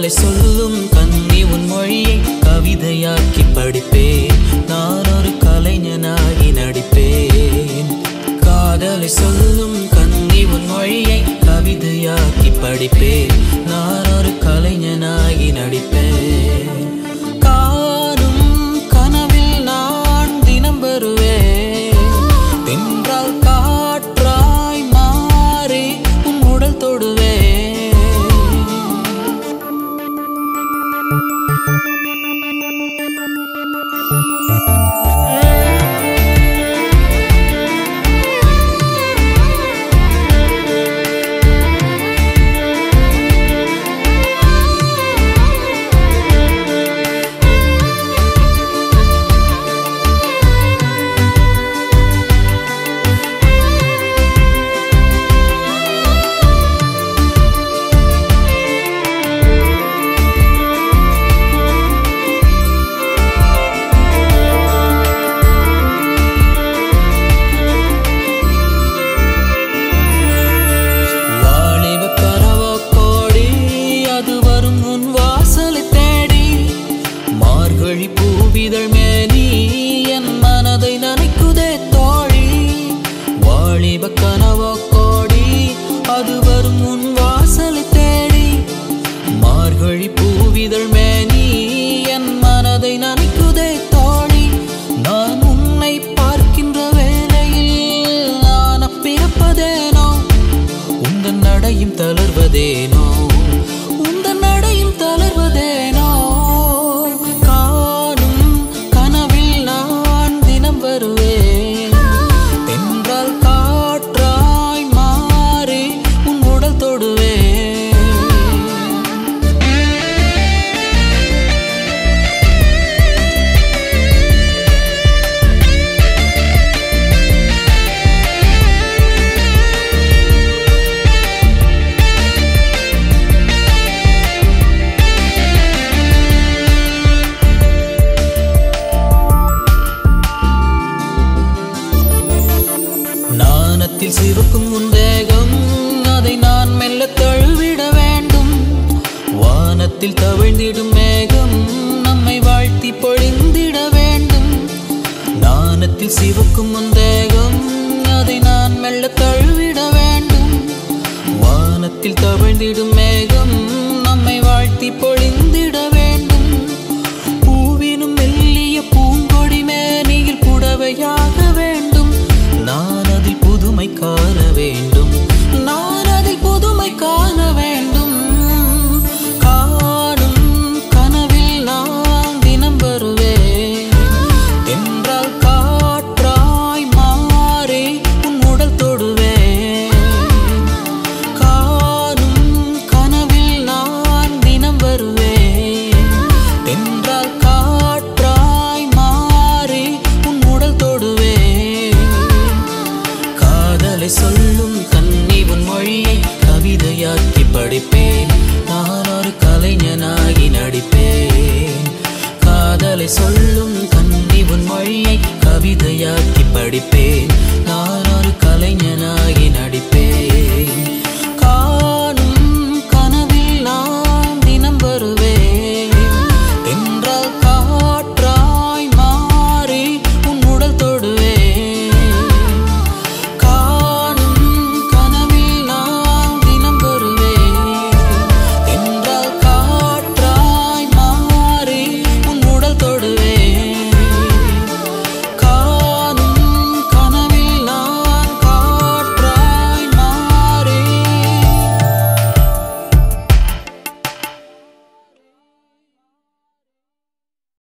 சொல்லும் கண்ணி உன் மொழியை கவிதையாக்கி படிப்பேன். நான் ஒரு கலைஞனாகி நடிப்பேன். காதலை சொல்லும் கண்ணி உன் மொழியை கவிதையாக்கி படிப்பேன். நான் ஒரு கலைஞனாகி நடிப்பேன். காணும் கனவில் நான் தினம் வருவேன். தென்றால் காற்றாய் மாறி உன் உடல் தொடுவேன். பூவிதழ் மேனி என் மனதை நனைக்குதே தோழி. வாலிப கனவோ கோடி அது வரும் உன் வாசலை தேடி. மார்கழி பூவிதழ் மேனி என் மனதை நனைக்குதே தோழி. நான் உன்னை பார்க்கின்ற வேளையில் நான் பிறப்பதேனோ, உந்தன் நடையும் தளர்வதேனோ, உந்தன் நடையும் தளர்வதேனோ. தென்றால் காற்றாய் மாறி உன் உடல் தொடுவேன். நாணத்தில் சிவக்கும் உன் தேகம் அதை நான் மெல்ல தழுவிட வேண்டும். வானத்தில் தவழ்ந்திடும் மேகம் நம்மை வாழ்த்தி பொழிந்திட வேண்டும். நாணத்தில் சிவக்கும் உன்